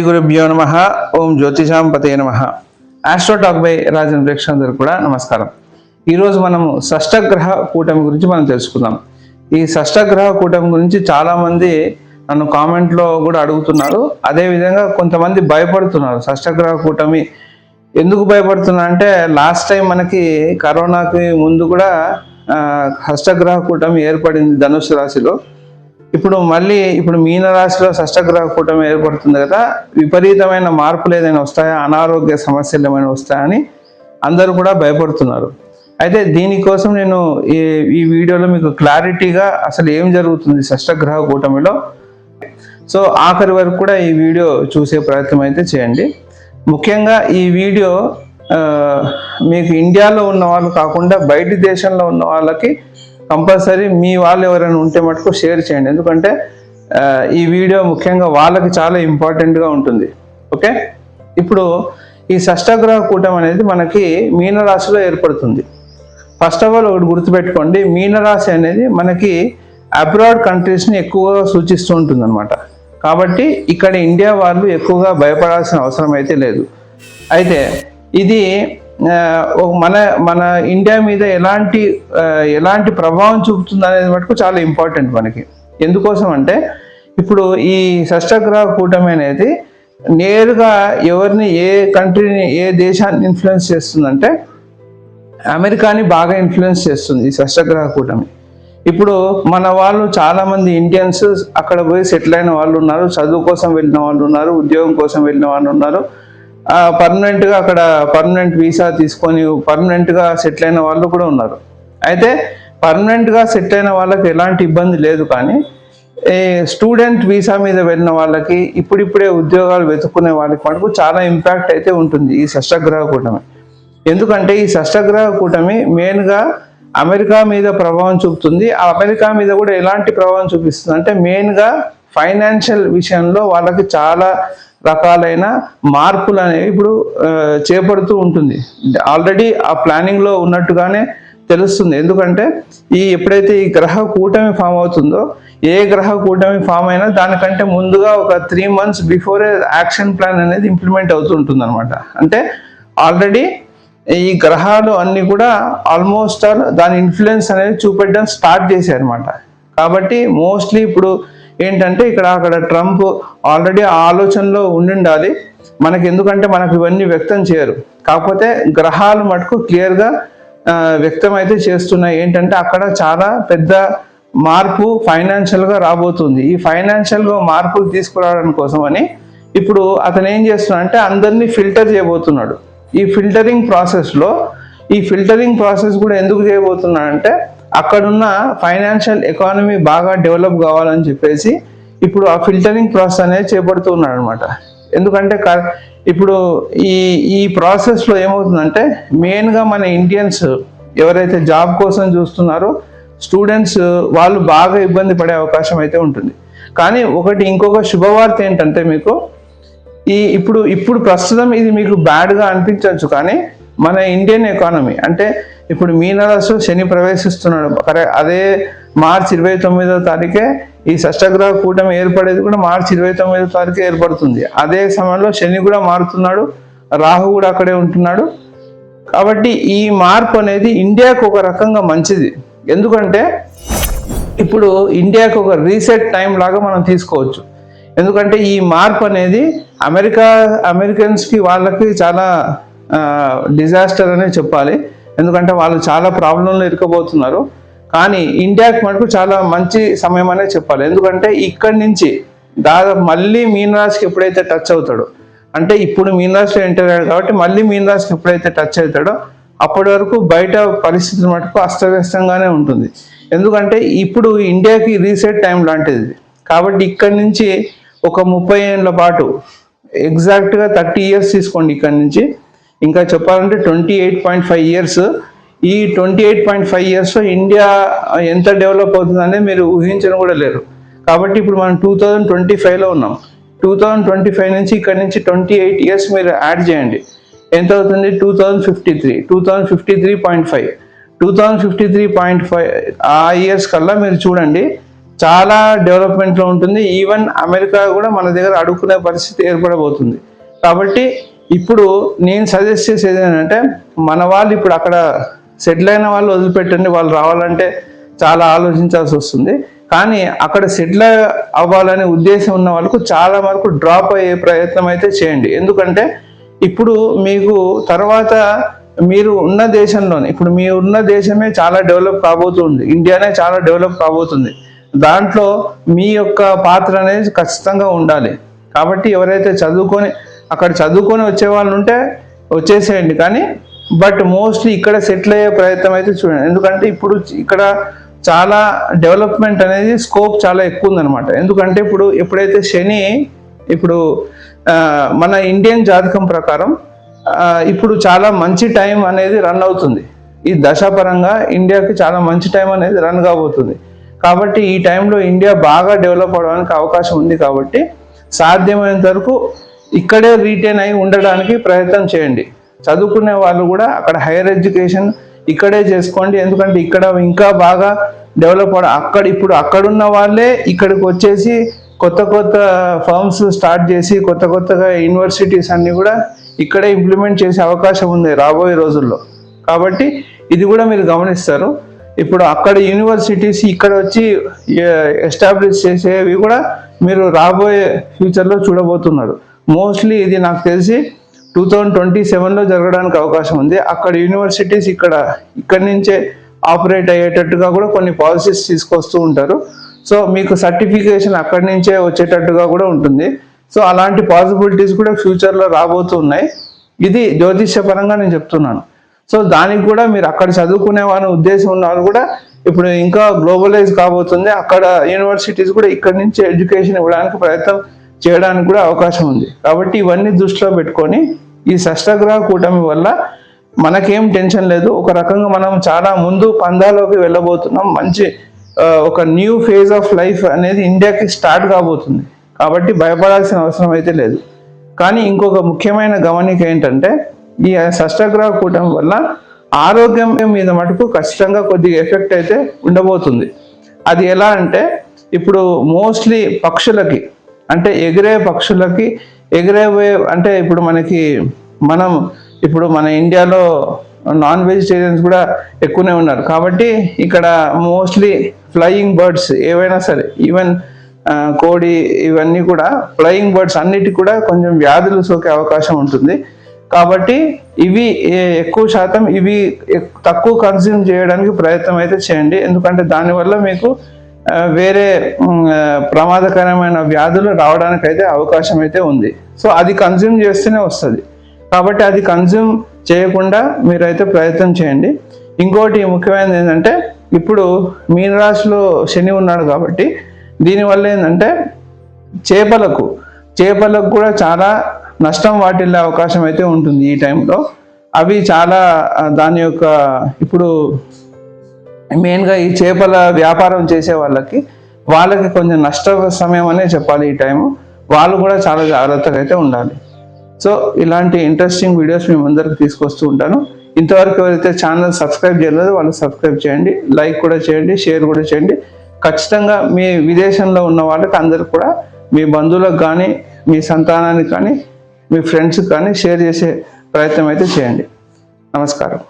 గురుభ్యో నమః. ఓం జ్యోతిషాంపతే నమః. ఆస్ట్రోటాక్ బై రాజన్ ప్రేక్షకులందరూ కూడా నమస్కారం. ఈరోజు మనము షష్టగ్రహ కూటమి గురించి మనం తెలుసుకుందాం. ఈ షష్టగ్రహ కూటమి గురించి చాలామంది నన్ను కామెంట్లో కూడా అడుగుతున్నారు. అదేవిధంగా కొంతమంది భయపడుతున్నారు. షష్టగ్రహ కూటమి ఎందుకు భయపడుతున్నా అంటే లాస్ట్ టైం మనకి కరోనాకి ముందు కూడా షష్టగ్రహ కూటమి ఏర్పడింది ధనుసు రాశిలో. ఇప్పుడు మీనరాశిలో షష్టగ్రహ కూటమి ఏర్పడుతుంది కదా, విపరీతమైన మార్పులు ఏదైనా వస్తాయా, అనారోగ్య సమస్యలు ఏమైనా వస్తాయని అందరూ కూడా భయపడుతున్నారు. అయితే దీనికోసం నేను ఈ వీడియోలో మీకు క్లారిటీగా అసలు ఏం జరుగుతుంది షష్టగ్రహ కూటమిలో, సో ఆఖరి వరకు కూడా ఈ వీడియో చూసే ప్రయత్నం అయితే చేయండి. ముఖ్యంగా ఈ వీడియో మీకు ఇండియాలో ఉన్న వాళ్ళు కాకుండా బయటి దేశంలో ఉన్న వాళ్ళకి కంపల్సరీ మీ వాళ్ళు ఎవరైనా ఉంటే మటుకు షేర్ చేయండి. ఎందుకంటే ఈ వీడియో ముఖ్యంగా వాళ్ళకి చాలా ఇంపార్టెంట్గా ఉంటుంది. ఓకే, ఇప్పుడు ఈ షష్టగ్రహ కూటమి అనేది మనకి మీనరాశిలో ఏర్పడుతుంది. ఫస్ట్ ఆఫ్ ఆల్ ఒకటి గుర్తుపెట్టుకోండి, మీనరాశి అనేది మనకి అబ్రాడ్ కంట్రీస్ని ఎక్కువగా సూచిస్తూ ఉంటుంది అనమాట. కాబట్టి ఇక్కడ ఇండియా వాళ్ళు ఎక్కువగా భయపడాల్సిన అవసరం అయితే లేదు. అయితే ఇది మన ఇండియా మీద ఎలాంటి ప్రభావం చూపుతుంది అనేది మటుకు చాలా ఇంపార్టెంట్ మనకి. ఎందుకోసం అంటే ఇప్పుడు ఈ షష్టగ్రహ కూటమి అనేది నేరుగా ఎవరిని, ఏ కంట్రీని, ఏ దేశాన్ని ఇన్ఫ్లుయెన్స్ చేస్తుందంటే అమెరికాని బాగా ఇన్ఫ్లుయెన్స్ చేస్తుంది ఈ షష్టగ్రహ కూటమి. ఇప్పుడు మన వాళ్ళు చాలామంది ఇండియన్స్ అక్కడ పోయి సెటిల్ అయిన వాళ్ళు ఉన్నారు, చదువు కోసం వెళ్ళిన వాళ్ళు ఉన్నారు, ఉద్యోగం కోసం వెళ్ళిన వాళ్ళు ఉన్నారు, పర్మనెంట్గా అక్కడ పర్మనెంట్ వీసా తీసుకొని పర్మనెంట్గా సెటిల్ అయిన వాళ్ళు కూడా ఉన్నారు. అయితే పర్మనెంట్గా సెటిల్ అయిన వాళ్ళకి ఎలాంటి ఇబ్బంది లేదు, కానీ స్టూడెంట్ వీసా మీద వెళ్ళిన వాళ్ళకి, ఇప్పుడిప్పుడే ఉద్యోగాలు వెతుక్కునే వాళ్ళకి మటుకు చాలా ఇంపాక్ట్ అయితే ఉంటుంది ఈ షష్టగ్రహ కూటమి. ఎందుకంటే ఈ షష్టగ్రహ కూటమి మెయిన్గా అమెరికా మీద ప్రభావం చూపుతుంది. ఆ అమెరికా మీద కూడా ఎలాంటి ప్రభావం చూపిస్తుంది అంటే మెయిన్గా ఫైనాన్షియల్ విషయంలో వాళ్ళకి చాలా రకాలైన మార్పులు అనేవి ఇప్పుడు చేపడుతూ ఉంటుంది. ఆల్రెడీ ఆ ప్లానింగ్లో ఉన్నట్టుగానే తెలుస్తుంది. ఎందుకంటే ఎప్పుడైతే ఈ గ్రహ కూటమి ఫామ్ అవుతుందో, ఏ గ్రహ కూటమి ఫామ్ అయినా దానికంటే ముందుగా ఒక 3 months బిఫోరే యాక్షన్ ప్లాన్ అనేది ఇంప్లిమెంట్ అవుతుంటుంది అనమాట. అంటే ఆల్రెడీ ఈ గ్రహాలు అన్నీ కూడా ఆల్మోస్ట్ ఆల్ దాని ఇన్ఫ్లుయెన్స్ అనేది చూపెట్టడం స్టార్ట్ చేశారు అనమాట. కాబట్టి మోస్ట్లీ ఇప్పుడు ఏంటంటే అక్కడ ట్రంప్ ఆల్రెడీ ఆ ఆలోచనలో ఉండాలి మనకి. ఎందుకంటే మనకు ఇవన్నీ వ్యక్తం చేయరు, కాకపోతే గ్రహాలు మటుకు క్లియర్గా వ్యక్తం అయితే చేస్తున్నాయి. ఏంటంటే అక్కడ చాలా పెద్ద మార్పు ఫైనాన్షియల్గా రాబోతుంది. ఈ ఫైనాన్షియల్గా మార్పులు తీసుకురావడం కోసం అని ఇప్పుడు అతను ఏం చేస్తున్నాడు అంటే అందరినీ ఫిల్టర్ చేయబోతున్నాడు. ఈ ఫిల్టరింగ్ ప్రాసెస్ కూడా ఎందుకు చేయబోతున్నాడంటే అక్కడున్న ఫైనాన్షియల్ ఎకానమీ బాగా డెవలప్ కావాలని చెప్పేసి ఇప్పుడు ఆ ఫిల్టరింగ్ ప్రాసెస్ అనేది చేపడుతున్నాడు అనమాట. ఎందుకంటే ఇప్పుడు ఈ ప్రాసెస్లో ఏమవుతుందంటే మెయిన్గా మన ఇండియన్స్ ఎవరైతే జాబ్ కోసం చూస్తున్నారో స్టూడెంట్స్ వాళ్ళు బాగా ఇబ్బంది పడే అవకాశం అయితే ఉంటుంది. కానీ ఇంకొక శుభవార్త ఏంటంటే మీకు ఇప్పుడు ప్రస్తుతం ఇది మీకు బ్యాడ్గా అనిపించవచ్చు, కానీ మన ఇండియన్ ఎకానమీ అంటే ఇప్పుడు మీనరాశిలో శని ప్రవేశిస్తున్నాడు. అదే మార్చి 29వ తారీఖే ఈ షష్టగ్రహ కూటమి ఏర్పడేది కూడా మార్చి 29వ తారీఖే ఏర్పడుతుంది. అదే సమయంలో శని కూడా మారుతున్నాడు, రాహు కూడా అక్కడే ఉంటున్నాడు. కాబట్టి ఈ మార్పు అనేది ఇండియాకు ఒక రకంగా మంచిది. ఎందుకంటే ఇప్పుడు ఇండియాకు ఒక రీసెట్ టైం లాగా మనం తీసుకోవచ్చు. ఎందుకంటే ఈ మార్పు అనేది అమెరికన్స్కి వాళ్ళకి చాలా డిజాస్టర్ అనే చెప్పాలి. ఎందుకంటే వాళ్ళు చాలా ప్రాబ్లంలో ఇరుకబోతున్నారు. కానీ ఇండియాకి మటుకు చాలా మంచి సమయం అనే చెప్పాలి. ఎందుకంటే ఇక్కడి నుంచి దాదాపు మళ్ళీ మీనరాశికి ఎప్పుడైతే టచ్ అవుతాడో, అంటే ఇప్పుడు మీనరాశిలో ఎంటర్ అయ్యాడు కాబట్టి మళ్ళీ మీనరాశికి ఎప్పుడైతే టచ్ అవుతాడో అప్పటి వరకు బయట పరిస్థితి మటుకు అస్తవ్యస్తంగానే ఉంటుంది. ఎందుకంటే ఇప్పుడు ఇండియాకి రీసెట్ టైం లాంటిది. కాబట్టి ఇక్కడి నుంచి ఒక 30 ఏళ్ళ పాటు, ఎగ్జాక్ట్గా 30 years తీసుకోండి ఇక్కడి నుంచి, ఇంకా చెప్పాలంటే 28.5 years. ఈ 28.5 yearsలో ఇండియా ఎంత డెవలప్ అవుతుందనే మీరు ఊహించడం కూడా లేరు. కాబట్టి ఇప్పుడు మనం 2025లో ఉన్నాం. 2025 నుంచి ఇక్కడ నుంచి 28 years మీరు యాడ్ చేయండి, ఎంత అవుతుంది? 2053.5 ఆ ఇయర్స్ కల్లా మీరు చూడండి చాలా డెవలప్మెంట్లో ఉంటుంది. ఈవెన్ అమెరికా కూడా మన దగ్గర అడుక్కునే పరిస్థితి ఏర్పడబోతుంది. కాబట్టి ఇప్పుడు నేను సజెస్ట్ చేసేది ఏంటంటే, మన వాళ్ళు ఇప్పుడు అక్కడ సెటిల్ అయిన వాళ్ళు వదిలిపెట్టండి, వాళ్ళు రావాలంటే చాలా ఆలోచించాల్సి వస్తుంది. కానీ అక్కడ సెటిల్ అవ్వాలనే ఉద్దేశం ఉన్న వాళ్ళకు చాలా వరకు డ్రాప్ అయ్యే ప్రయత్నం అయితే చేయండి. ఎందుకంటే ఇప్పుడు మీకు తర్వాత మీరు ఉన్న దేశంలోనే, ఇప్పుడు మీ ఉన్న దేశమే చాలా డెవలప్ కాబోతుంది, ఇండియానే చాలా డెవలప్ కాబోతుంది. దాంట్లో మీ యొక్క పాత్ర అనేది ఖచ్చితంగా ఉండాలి. కాబట్టి ఎవరైతే అక్కడ చదువుకొని వచ్చే వాళ్ళు ఉంటే వచ్చేసేయండి. కానీ బట్ మోస్ట్లీ ఇక్కడ సెటిల్ అయ్యే ప్రయత్నం అయితే చూడండి. ఎందుకంటే ఇప్పుడు ఇక్కడ చాలా డెవలప్మెంట్ అనేది స్కోప్ చాలా ఎక్కువ ఉందన్నమాట. ఎందుకంటే ఎప్పుడైతే శని ఇప్పుడు మన ఇండియన్ జాతకం ప్రకారం ఇప్పుడు చాలా మంచి టైం అనేది రన్ అవుతుంది. ఈ దశాపరంగా ఇండియాకి చాలా మంచి టైం అనేది రన్ కాబోతుంది. కాబట్టి ఈ టైంలో ఇండియా బాగా డెవలప్ అవడానికి అవకాశం ఉంది. కాబట్టి సాధ్యమైనంత వరకు ఇక్కడే రీటైన్ అయి ఉండడానికి ప్రయత్నం చేయండి. చదువుకునే వాళ్ళు కూడా అక్కడ హైయర్ ఎడ్యుకేషన్ ఇక్కడే చేసుకోండి. ఎందుకంటే ఇక్కడ ఇంకా బాగా డెవలప్ అక్కడున్న వాళ్ళే ఇక్కడికి వచ్చేసి కొత్త ఫర్మ్స్ స్టార్ట్ చేసి కొత్తగా యూనివర్సిటీస్ అన్నీ కూడా ఇక్కడే ఇంప్లిమెంట్ చేసే అవకాశం ఉంది రాబోయే రోజుల్లో. కాబట్టి ఇది కూడా మీరు గమనిస్తారు. ఇప్పుడు అక్కడ యూనివర్సిటీస్ ఇక్కడ వచ్చి ఎస్టాబ్లిష్ చేసేవి కూడా మీరు రాబోయే ఫ్యూచర్లో చూడబోతున్నారు. మోస్ట్లీ ఇది నాకు తెలిసి 2027లో జరగడానికి అవకాశం ఉంది. అక్కడ యూనివర్సిటీస్ ఇక్కడి నుంచే ఆపరేట్ అయ్యేటట్టుగా కూడా కొన్ని పాలసీస్ తీసుకొస్తూ ఉంటారు. సో మీకు సర్టిఫికేషన్ అక్కడి నుంచే వచ్చేటట్టుగా కూడా ఉంటుంది. సో అలాంటి పాసిబిలిటీస్ కూడా ఫ్యూచర్లో రాబోతున్నాయి. ఇది జ్యోతిష్యపరంగా నేను చెప్తున్నాను. సో దానికి కూడా మీరు అక్కడ చదువుకునే వాళ్ళ ఉద్దేశం ఉన్న వాళ్ళు కూడా ఇప్పుడు ఇంకా గ్లోబలైజ్ కాబోతుంది. అక్కడ యూనివర్సిటీస్ కూడా ఇక్కడి నుంచి ఎడ్యుకేషన్ ఇవ్వడానికి ప్రయత్నం చేయడానికి కూడా అవకాశం ఉంది. కాబట్టి ఇవన్నీ దృష్టిలో పెట్టుకొని ఈ షష్టగ్రహ కూటమి వల్ల మనకేం టెన్షన్ లేదు. ఒక రకంగా మనం చాలా ముందు పందాలోకి వెళ్ళబోతున్నాం. మంచి ఒక న్యూ ఫేజ్ ఆఫ్ లైఫ్ అనేది ఇండియాకి స్టార్ట్ కాబోతుంది. కాబట్టి భయపడాల్సిన అవసరం అయితే లేదు. కానీ ఇంకొక ముఖ్యమైన గమనిక ఏంటంటే, ఈ షష్టగ్రహ కూటమి వల్ల ఆరోగ్యం మీద మటుకు ఖచ్చితంగా కొద్దిగా ఎఫెక్ట్ అయితే ఉండబోతుంది. అది ఎలా అంటే, ఇప్పుడు మోస్ట్లీ పక్షులకి, అంటే ఎగిరే పక్షులకి అంటే ఇప్పుడు మన ఇండియాలో నాన్ వెజిటేరియన్స్ కూడా ఎక్కువనే ఉన్నారు. కాబట్టి ఇక్కడ మోస్ట్లీ ఫ్లయింగ్ బర్డ్స్ ఏవైనా సరే, ఈవెన్ కోడి, ఇవన్నీ కూడా ఫ్లయింగ్ బర్డ్స్ అన్నిటికీ కూడా కొంచెం వ్యాధులు సోకే అవకాశం ఉంటుంది. కాబట్టి ఇవి ఎక్కువ శాతం తక్కువ కన్స్యూమ్ చేయడానికి ప్రయత్నం అయితే చేయండి. ఎందుకంటే దానివల్ల మీకు వేరే ప్రమాదకరమైన వ్యాధులు రావడానికి అయితే అవకాశం అయితే ఉంది. సో అది కన్స్యూమ్ చేస్తేనే వస్తుంది. కాబట్టి అది కన్స్యూమ్ చేయకుండా మీరైతే ప్రయత్నం చేయండి. ఇంకోటి ముఖ్యమైనది ఏంటంటే, ఇప్పుడు మీనరాశిలో శని ఉన్నాడు కాబట్టి దీనివల్ల ఏంటంటే చేపలకు కూడా చాలా నష్టం వాటిల్లే అవకాశం అయితే ఉంటుంది ఈ టైంలో. అవి చాలా దాని యొక్క ఇప్పుడు మెయిన్గా ఈ చేపల వ్యాపారం చేసే వాళ్ళకి కొంచెం నష్ట సమయం అనే చెప్పాలి ఈ టైము. వాళ్ళు కూడా చాలా జాగ్రత్తగా అయితే ఉండాలి. సో ఇలాంటి ఇంట్రెస్టింగ్ వీడియోస్ మేము అందరికి తీసుకొస్తూ ఉంటాను. ఇంతవరకు ఎవరైతే ఛానల్ సబ్స్క్రైబ్ చేయలేదో వాళ్ళు సబ్స్క్రైబ్ చేయండి, లైక్ కూడా చేయండి, షేర్ కూడా చేయండి. ఖచ్చితంగా మీ విదేశంలో ఉన్న వాళ్ళకి అందరికి కూడా, మీ బంధువులకు కానీ, మీ సంతానానికి కానీ, మీ ఫ్రెండ్స్కి కానీ షేర్ చేసే ప్రయత్నం అయితే చేయండి. నమస్కారం.